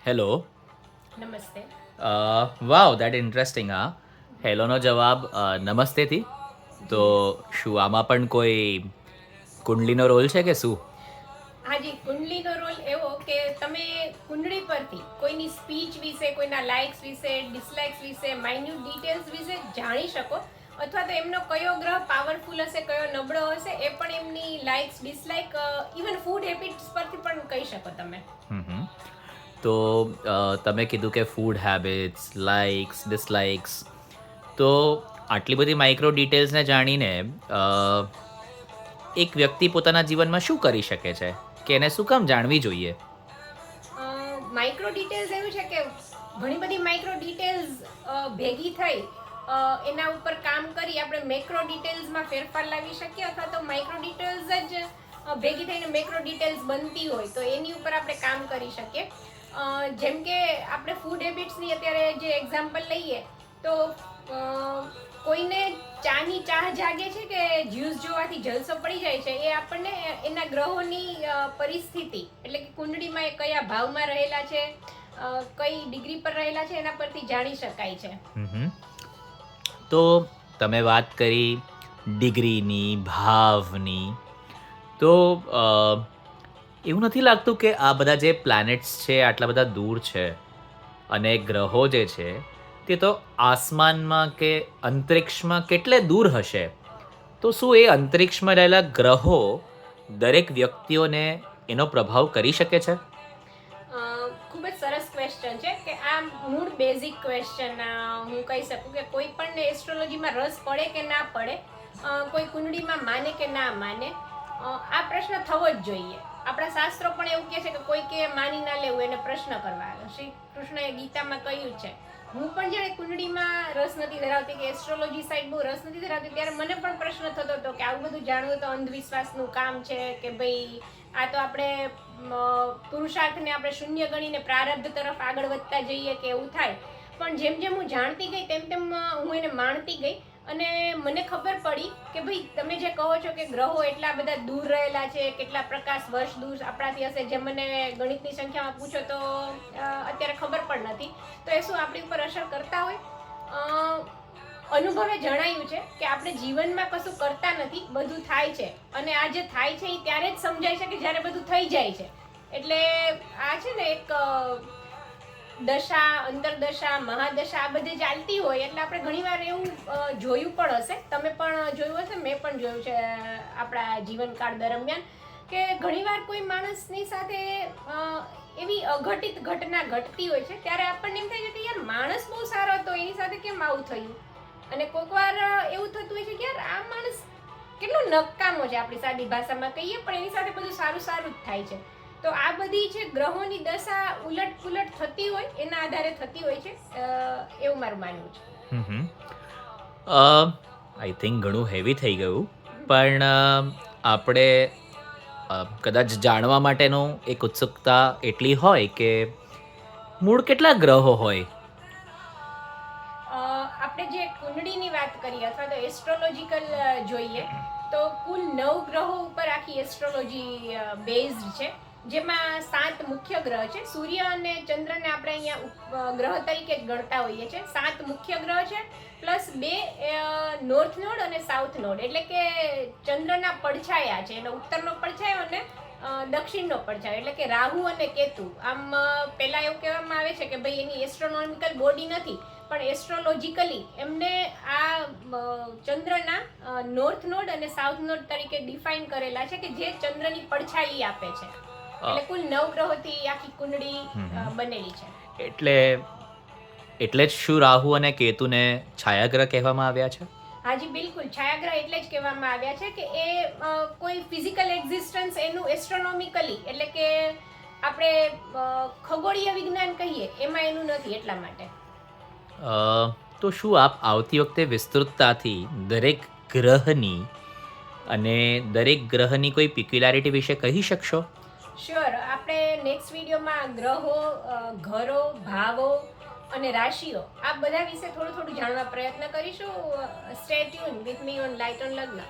Hello. નમસ્તે. વાવ that interesting. હા, હેલોનો જવાબ નમસ્તેથી. તો શું આમાં પણ કોઈ કુંડલીનો રોલ છે કે શું? હાજી, કુંડલીનો રોલ એવો કે તમે કુંડળી પરથી કોઈની સ્પીચ વિશે, કોઈના લાઇક્સ વિશે, ડિસલાઇક્સ વિશે, માઇન્યુટ ડિટેલ્સ વિશે જાણી શકો, અથવા તો એમનો કયો ગ્રહ પાવરફુલ હશે, કયો નબળો હશે, એ પણ એમની likes, dislike, even food habits પરથી પણ કહી શકો તમે. તો તમે કીધું કે ફૂડ હેબિટ્સ, લાઇક્સ, ડિસલાઇક્સ. તો આટલી બધી માઇક્રો ડિટેલ્સને જાણીને એક વ્યક્તિ પોતાના જીવનમાં શું કરી શકે છે કે એને શું કામ જાણવી જોઈએ? માઇક્રો ડિટેલ્સ એવું છે કે ઘણી બધી માઇક્રો ડિટેલ્સ ભેગી થઈ એના ઉપર કામ કરી આપણે મેક્રો ડિટેલ્સમાં ફેરફાર લાવી શકીએ, અથવા તો માઇક્રો ડિટેલ્સ જ ભેગી થઈને મેક્રો ડિટેલ્સ બનતી હોય તો એની ઉપર આપણે કામ કરી શકીએ. જેમ કે આપણે ફૂડ હેબિટ્સની અત્યારે જે એક્ઝામ્પલ લઈએ તો કોઈને ચાની ચાહ જાગે છે કે જ્યુસ જોવાથી જલસો પડી જાય છે, એ આપણને એના ગ્રહોની પરિસ્થિતિ એટલે કે કુંડળીમાં એ કયા ભાવમાં રહેલા છે, કઈ ડિગ્રી પર રહેલા છે, એના પરથી જાણી શકાય છે. તો તમે વાત કરી ડિગ્રીની, ભાવની. તો એવું નથી લાગતું કે આ બધા જે પ્લેનેટ્સ છે આટલા બધા દૂર છે અને ગ્રહો જે છે તે તો આસમાનમાં કે અંતરિક્ષમાં કેટલે દૂર હશે? તો શું એ અંતરિક્ષમાં રહેલા ગ્રહો દરેક વ્યક્તિઓને એનો પ્રભાવ કરી શકે છે? ખૂબ જ સરસ ક્વેશ્ચન છે કે આ મૂળ બેઝિક ક્વેશ્ચન હું કહી શકું કે કોઈ પણ એસ્ટ્રોલોજીમાં રસ પડે કે ના પડે, કોઈ કુંડળીમાં માને કે ના માને, આ પ્રશ્ન થવો જ જોઈએ. આપણા શાસ્ત્રો પણ એવું કહે છે કે કોઈ કે માની ના લેવું, એને પ્રશ્ન કરવા. શ્રી કૃષ્ણએ ગીતામાં કહ્યું છે. હું પણ જ્યારે કુંડળીમાં રસ નથી ધરાવતી કે એસ્ટ્રોલોજી સાઈડ બહુ રસ નથી ધરાવતી, ત્યારે મને પણ પ્રશ્ન થતો હતો કે આવું બધું જાણવું તો અંધવિશ્વાસનું કામ છે કે ભાઈ આ તો આપણે પુરુષાર્થને આપણે શૂન્ય ગણીને પ્રારબ્ધ તરફ આગળ વધતા જઈએ કે એવું થાય. પણ જેમ જેમ હું જાણતી ગઈ તેમ તેમ હું એને માણતી ગઈ અને મને ખબર પડી કે ભાઈ તમે જે કહો છો કે ગ્રહો એટલા બધા દૂર રહેલા છે, કેટલા પ્રકાશ વર્ષ દૂર આપણાથી હશે, જે મને ગણિતની સંખ્યામાં પૂછો તો અત્યારે ખબર પણ નથી. તો એ શું આપણી ઉપર અસર કરતા હોય? અનુભવે જણાયું છે કે આપણે જીવનમાં કશું કરતા નથી, બધું થાય છે, અને આ જે થાય છે એ ત્યારે જ સમજાય છે કે જ્યારે બધું થઈ જાય છે. એટલે આ છે ને એક દશા, અંતરદશા, મહાદશા આ બધી ચાલતી હોય એટલે આપણે ઘણીવાર એવું જોયું પણ હશે, તમે પણ જોયું હશે, મેં પણ જોયું છે આપણા જીવનકાળ દરમિયાન, કે ઘણીવાર કોઈ માણસની સાથે એવી અઘટિત ઘટના ઘટતી હોય છે ત્યારે આપણને એમ થાય છે કે યાર માણસ બહુ સારો હતો, એની સાથે કેમ આવું થયું? અને કોઈક વાર એવું થતું હોય છે કે યાર આ માણસ કેટલો નકામો છે, આપણી સાદી ભાષામાં કહીએ, પણ એની સાથે બધું સારું સારું જ થાય છે. તો આ બધી છે ગ્રહોની દશા ઉલટ પુલટ થતી હોય એના આધારે થતી હોય છે, એવું મારું માનવું છે. આઈ થિંક ઘણું હેવી થઈ ગયું, પણ આપણે કદાચ જાણવા માટેનું એક ઉત્સુકતા એટલી હોય કે મૂળ કેટલા ગ્રહો હોય? આપણે જે કુંડળીની વાત કરીએ અથવા તો એસ્ટ્રોલોજીકલ જોઈએ તો કુલ 9 ગ્રહો ઉપર આખી એસ્ટ્રોલોજી બેઝડ છે, જેમાં 7 મુખ્ય ગ્રહ છે. સૂર્ય અને ચંદ્રને આપણે અહીંયા ગ્રહ તરીકે જ ગણતા હોઈએ છીએ. 7 મુખ્ય ગ્રહ છે પ્લસ 2 નોર્થ નોડ અને સાઉથ નોડ, એટલે કે ચંદ્રના પડછાયા છે, એનો ઉત્તરનો પડછાયો અને દક્ષિણનો પડછાયો, એટલે કે રાહુ અને કેતુ. આમ પહેલા એવું કહેવામાં આવે છે કે ભાઈ એની એસ્ટ્રોનોમિકલ બોડી નથી, પણ એસ્ટ્રોલોજીકલી એમને આ ચંદ્રના નોર્થ નોડ અને સાઉથ નોડ તરીકે ડિફાઇન કરેલા છે કે જે ચંદ્રની પડછાઈ આપે છે. એટલે કુલ 9 ગ્રહોથી આખી કુંડળી બનેલી છે. એટલે જ શું રાહુ અને કેતુને છાયાગ્રહ કહેવામાં આવ્યા છે? હાજી બિલકુલ, છાયાગ્રહ એટલે જ કહેવામાં આવ્યા છે કે એ કોઈ ફિઝિકલ એક્ઝિસ્ટન્સ એનું એસ્ટ્રોનોમિકલી એટલે કે આપણે ખગોળીય વિજ્ઞાન કહીએ એમાં એનું નથી, એટલા માટે. તો શું આપ આવતી વખતે વિસ્તૃતતાથી દરેક ગ્રહની અને દરેક ગ્રહની કોઈ પિક્યુલારિટી વિશે કહી શકશો? શ્યોર, આપણે નેક્સ્ટ વિડીયોમાં ગ્રહો, ઘરો, ભાવો અને રાશિઓ આ બધા વિશે થોડું થોડું જાણવા પ્રયત્ન કરીશું. Stay tune with me on light on લગ્ન.